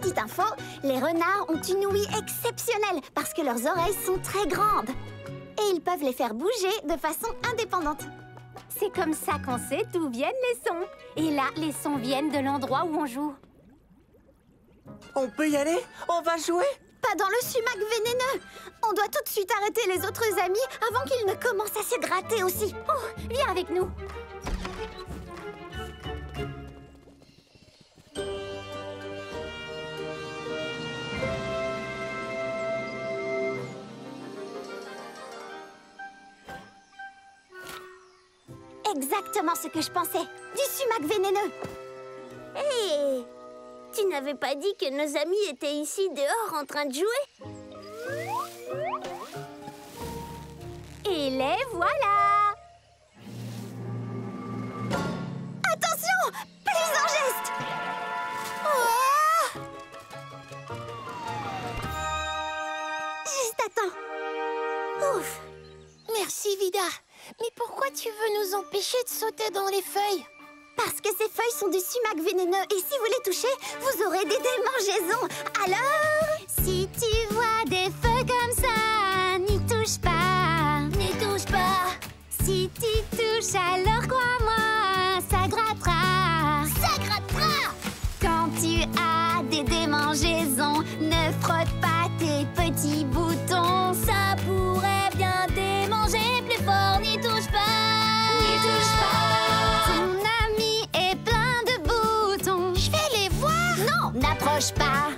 Petite info, les renards ont une ouïe exceptionnelle parce que leurs oreilles sont très grandes. Et ils peuvent les faire bouger de façon indépendante. C'est comme ça qu'on sait d'où viennent les sons. Et là, les sons viennent de l'endroit où on joue. On peut y aller? On va jouer? Pas dans le sumac vénéneux. On doit tout de suite arrêter les autres amis avant qu'ils ne commencent à se gratter aussi. Oh, viens avec nous. Exactement ce que je pensais. Du sumac vénéneux. Hé! Tu n'avais pas dit que nos amis étaient ici dehors en train de jouer? Et les voilà! Attention! Plus en geste! Oh! Juste à temps. Ouf! Merci, Vida. Mais pourquoi tu veux nous empêcher de sauter dans les feuilles? Parce que ces feuilles sont du sumac vénéneux et si vous les touchez, vous aurez des démangeaisons. Alors, si tu vois des feuilles comme ça, n'y touche pas. N'y touche pas. Si tu touches, alors crois-moi, ça grattera. Ça grattera. Quand tu as des démangeaisons, ne frotte pas tes petits boutons. Ça pourrait bien démanger plus fort. N'y touche pas. N'y touche pas. Ton ami est plein de boutons. Je vais les voir. Non, n'approche pas.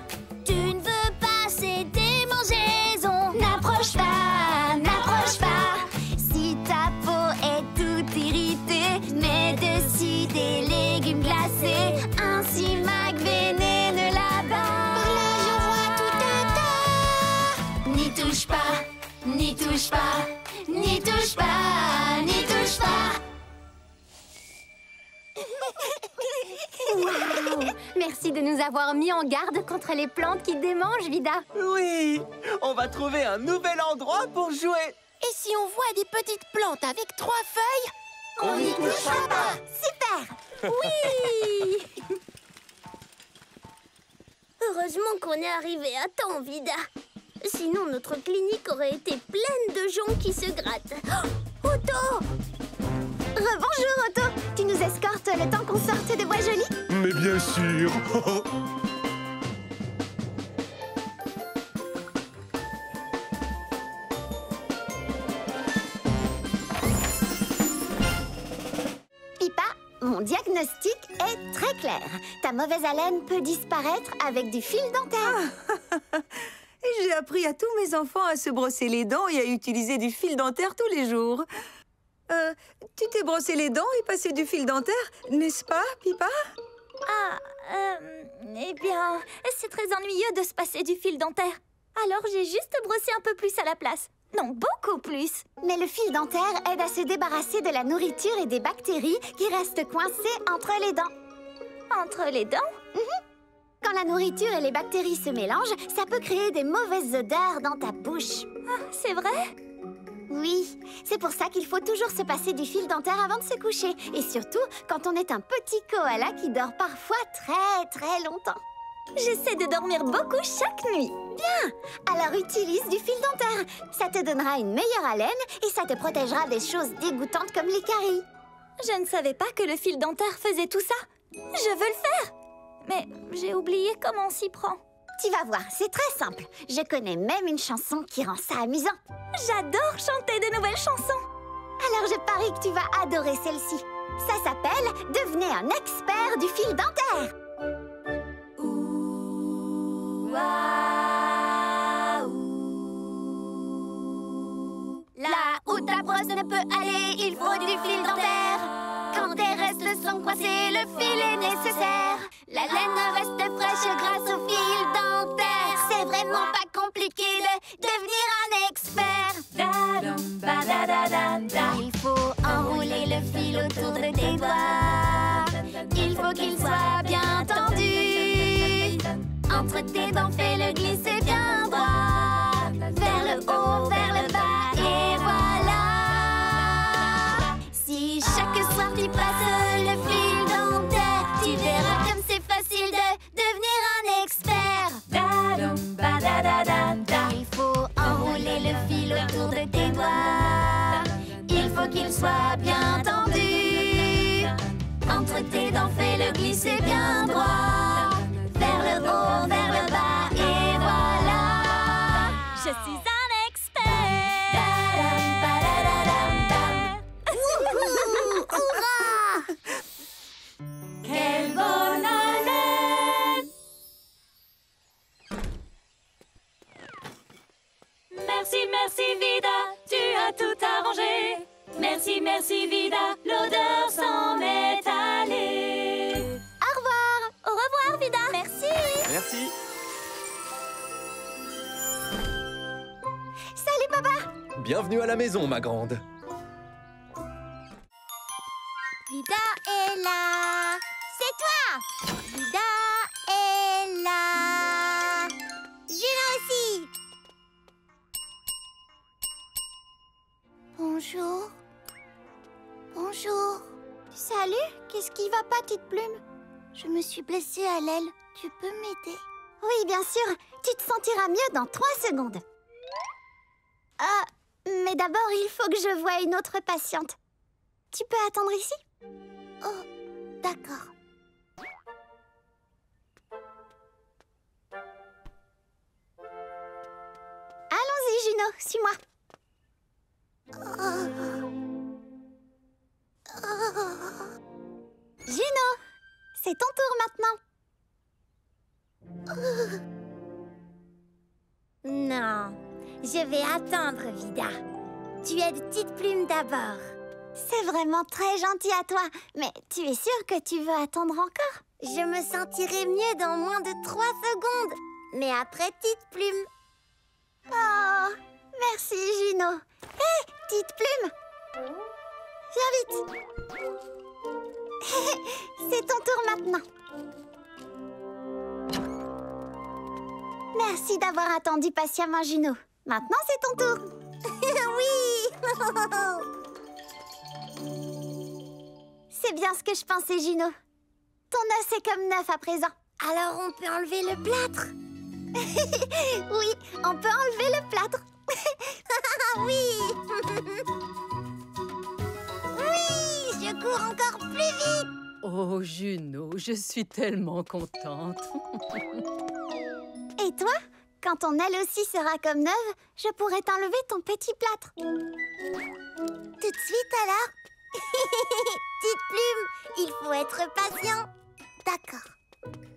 Tu ne veux pas ces démangeaisons. N'approche pas, n'approche pas. Si ta peau est toute irritée, mets dessus des légumes glacés. Un sumac vénéneux là-bas. Par là, j'en vois tout un tas. N'y touche pas, n'y touche pas, n'y touche pas, n'y touche pas. Waouh! Merci de nous avoir mis en garde contre les plantes qui démangent, Vida. Oui! On va trouver un nouvel endroit pour jouer! Et si on voit des petites plantes avec 3 feuilles? On n'y touchera pas. Super. Oui! Heureusement qu'on est arrivé à temps, Vida. Sinon, notre clinique aurait été pleine de gens qui se grattent. Oh, Otto! Rebonjour, Otto. Tu nous escortes le temps qu'on sorte de Bois Joli? Mais bien sûr. Pipa, mon diagnostic est très clair. Ta mauvaise haleine peut disparaître avec du fil dentaire. Et j'ai appris à tous mes enfants à se brosser les dents et à utiliser du fil dentaire tous les jours. Tu t'es brossé les dents et passé du fil dentaire, n'est-ce pas, Pipa? Eh bien, c'est très ennuyeux de se passer du fil dentaire. Alors j'ai juste brossé un peu plus à la place. Non, beaucoup plus. Mais le fil dentaire aide à se débarrasser de la nourriture et des bactéries qui restent coincées entre les dents. Entre les dents? Quand la nourriture et les bactéries se mélangent, ça peut créer des mauvaises odeurs dans ta bouche. Ah, c'est vrai? Oui, c'est pour ça qu'il faut toujours se passer du fil dentaire avant de se coucher. Et surtout, quand on est un petit koala qui dort parfois très longtemps. J'essaie de dormir beaucoup chaque nuit. Bien! Alors utilise du fil dentaire. Ça te donnera une meilleure haleine et ça te protégera des choses dégoûtantes comme les caries. Je ne savais pas que le fil dentaire faisait tout ça. Je veux le faire. Mais j'ai oublié comment on s'y prend. Tu vas voir, c'est très simple. Je connais même une chanson qui rend ça amusant. J'adore chanter de nouvelles chansons. Alors je parie que tu vas adorer celle-ci. Ça s'appelle « Devenez un expert du fil dentaire ». Là où ta brosse ne peut aller, il faut du fil dentaire. Quand tes restes sont coincés, le fil est nécessaire. La laine reste fraîche grâce au fil dentaire. C'est vraiment pas compliqué de devenir un expert. Il faut enrouler le fil autour de tes doigts. Il faut qu'il soit bien tendu. Entre tes dents, fais-le glisser bien droit. Vers le haut, vers le bas, et voilà. Si chaque soir tu passes le fil dentaire, tu verras comme c'est facile de devenir un expert. Da-da-da-da. Il faut enrouler le fil autour de tes doigts. Il faut qu'il soit bien tendu. Entre tes dents, fais-le glisser bien droit. Vers le haut, vers le bas, et voilà. Je suis un expert. Quelle bonne année! Merci, merci Vida, tu as tout arrangé. Merci, merci Vida, l'odeur s'en est allée. Au revoir! Au revoir, Vida! Merci! Merci. Salut, papa! Bienvenue à la maison, ma grande. Vida est là! C'est toi! Vida est là! Juno aussi! Bonjour. Bonjour. Salut, qu'est-ce qui va pas, petite plume? Je me suis blessée à l'aile. Tu peux m'aider? Oui, bien sûr. Tu te sentiras mieux dans 3 secondes. Mais d'abord, il faut que je voie une autre patiente. Tu peux attendre ici? Oh, d'accord. Allons-y, Juno, suis-moi. Juno, c'est ton tour maintenant. Non, je vais attendre, Vida. Tu es de petite plume d'abord. C'est vraiment très gentil à toi, mais tu es sûre que tu veux attendre encore? Je me sentirai mieux dans moins de 3 secondes, mais après petite plume. Oh, merci Juno. Hé, petite plume, viens vite. C'est ton tour maintenant. Merci d'avoir attendu patiemment, Juno. Maintenant, c'est ton tour. Oui. C'est bien ce que je pensais, Juno. Ton os est comme neuf à présent. Alors, on peut enlever le plâtre. Oui, on peut enlever le plâtre. Oui. Oui, je cours encore plus vite. Oh, Juno, je suis tellement contente. Et toi, quand ton aile aussi sera comme neuve, je pourrai t'enlever ton petit plâtre. Tout de suite alors. Petite plume, il faut être patient. D'accord.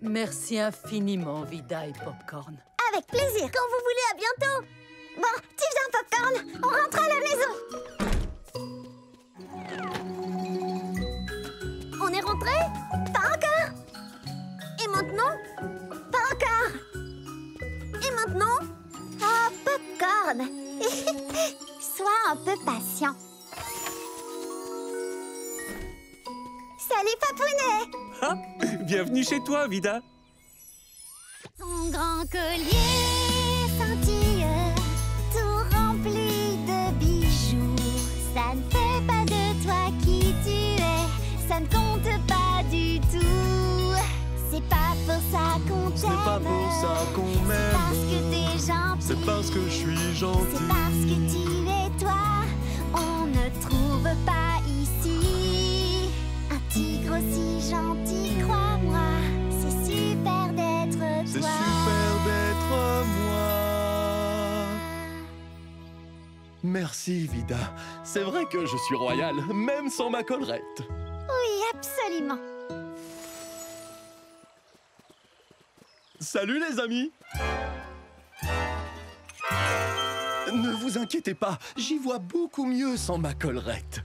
Merci infiniment, Vida et Popcorn. Avec plaisir. Quand vous voulez, à bientôt. Bon, tu viens, Popcorn. On rentre à la maison. On est rentré? Pas encore. Et maintenant? Pas encore. Et maintenant? Oh, Popcorn. Sois un peu patient. Salut, Papounet. Ah, bienvenue chez toi, Vida. Son grand collier scintille, tout rempli de bijoux. Ça ne fait pas de toi qui tu es, ça ne compte pas du tout. C'est pas pour ça qu'on t'aime. C'est pas pour ça qu'on C'est m'aime. parce que t'es gentil. C'est parce que je suis C'est gentil. parce que tu es toi. On ne trouve pas ici un tigre aussi gentil, crois-moi. C'est super d'être C'est toi. super d'être moi. Merci, Vida. C'est vrai que je suis royal, même sans ma collerette. Oui, absolument. Salut, les amis. Ne vous inquiétez pas, j'y vois beaucoup mieux sans ma collerette.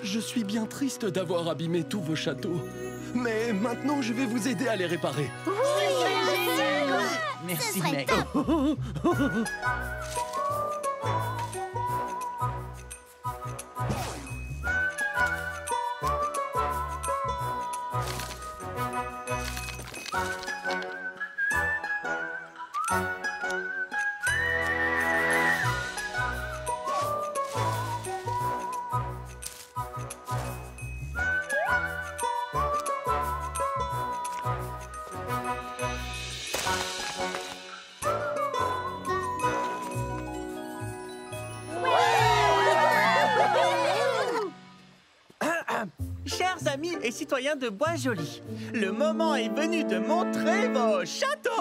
Je suis bien triste d'avoir abîmé tous vos châteaux. Mais maintenant, je vais vous aider à les réparer. Merci, serait mec. amis et citoyens de Bois-Joli. Le moment est venu de montrer vos châteaux.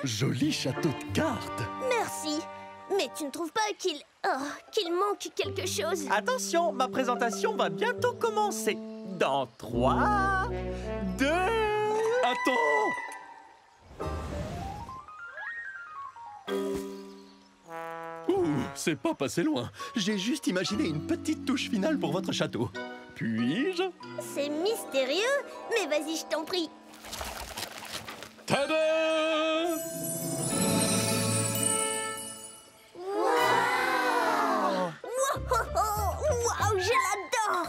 Joli château de cartes. Merci. Mais tu ne trouves pas qu'il manque quelque chose? Attention, ma présentation va bientôt commencer. Dans 3, 2... Attends! Ouh, c'est pas passé loin. J'ai juste imaginé une petite touche finale pour votre château. Puis-je? C'est mystérieux, mais vas-y, je t'en prie. Tada! Waouh, je l'adore!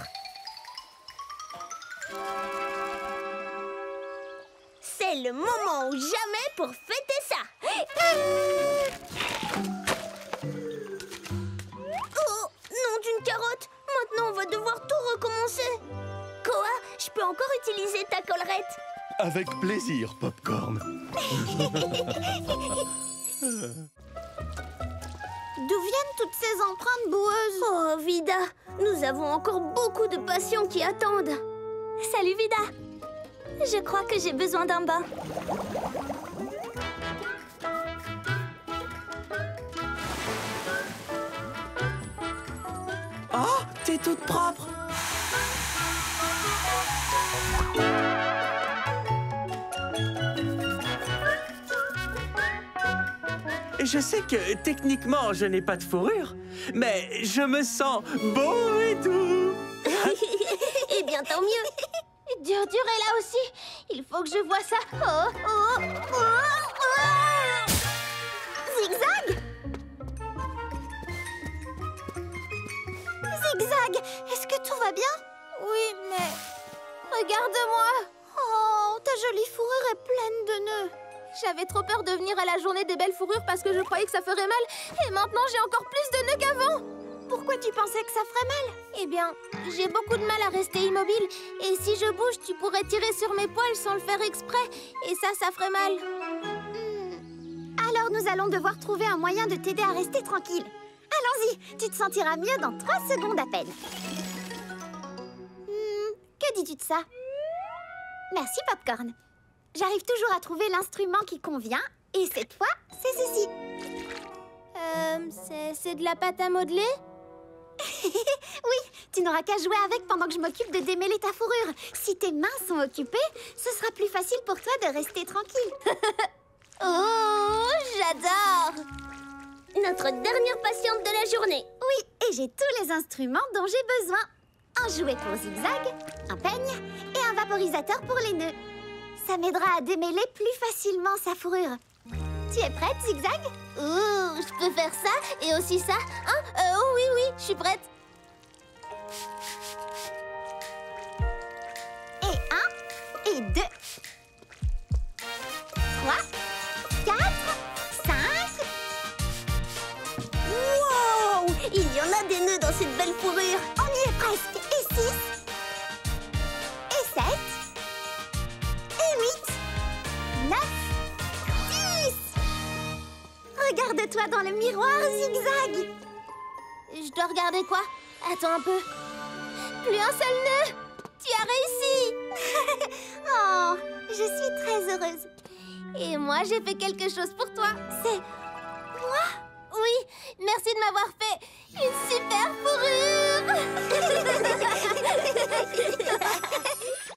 C'est le moment ou jamais pour fêter ça! Oh, nom d'une carotte! Maintenant, on va devoir tout recommencer! Koa, je peux encore utiliser ta collerette? Avec plaisir, Popcorn. D'où viennent toutes ces empreintes boueuses? Oh, Vida, nous avons encore beaucoup de patients qui attendent. Salut Vida. Je crois que j'ai besoin d'un bain. Oh, t'es toute propre. Je sais que techniquement je n'ai pas de fourrure, mais je me sens beau et tout. Eh bien, tant mieux. Dur est là aussi. Il faut que je voie ça. Zigzag! Zigzag, est-ce que tout va bien? Oui, mais... Regarde-moi. Oh, ta jolie fourrure est pleine de nœuds. J'avais trop peur de venir à la journée des belles fourrures parce que je croyais que ça ferait mal. Et maintenant, j'ai encore plus de nœuds qu'avant. Pourquoi tu pensais que ça ferait mal? Eh bien, j'ai beaucoup de mal à rester immobile. Et si je bouge, tu pourrais tirer sur mes poils sans le faire exprès. Et ça ferait mal. Alors nous allons devoir trouver un moyen de t'aider à rester tranquille. Allons-y, tu te sentiras mieux dans 3 secondes à peine. Que dis-tu de ça? Merci, Popcorn. J'arrive toujours à trouver l'instrument qui convient. Et cette fois, c'est ceci. C'est de la pâte à modeler? Oui, tu n'auras qu'à jouer avec pendant que je m'occupe de démêler ta fourrure. Si tes mains sont occupées, ce sera plus facile pour toi de rester tranquille. Oh, j'adore! Notre dernière patiente de la journée. Oui, et j'ai tous les instruments dont j'ai besoin. Un jouet pour Zigzag, un peigne et un vaporisateur pour les nœuds. Ça m'aidera à démêler plus facilement sa fourrure. Tu es prête, Zigzag? Je peux faire ça et aussi ça? Hein? Oui, je suis prête. Et 1, et 2, 3, 4, 5. Wow! Il y en a des nœuds dans cette belle fourrure. On y est presque. Et 6, et 7, et 8, 9, 10. Regarde-toi dans le miroir, Zigzag. Je dois regarder quoi? Attends un peu. Plus un seul nœud! Tu as réussi! Oh, je suis très heureuse. Et moi, j'ai fait quelque chose pour toi. C'est moi? Oui, merci de m'avoir fait une super fourrure!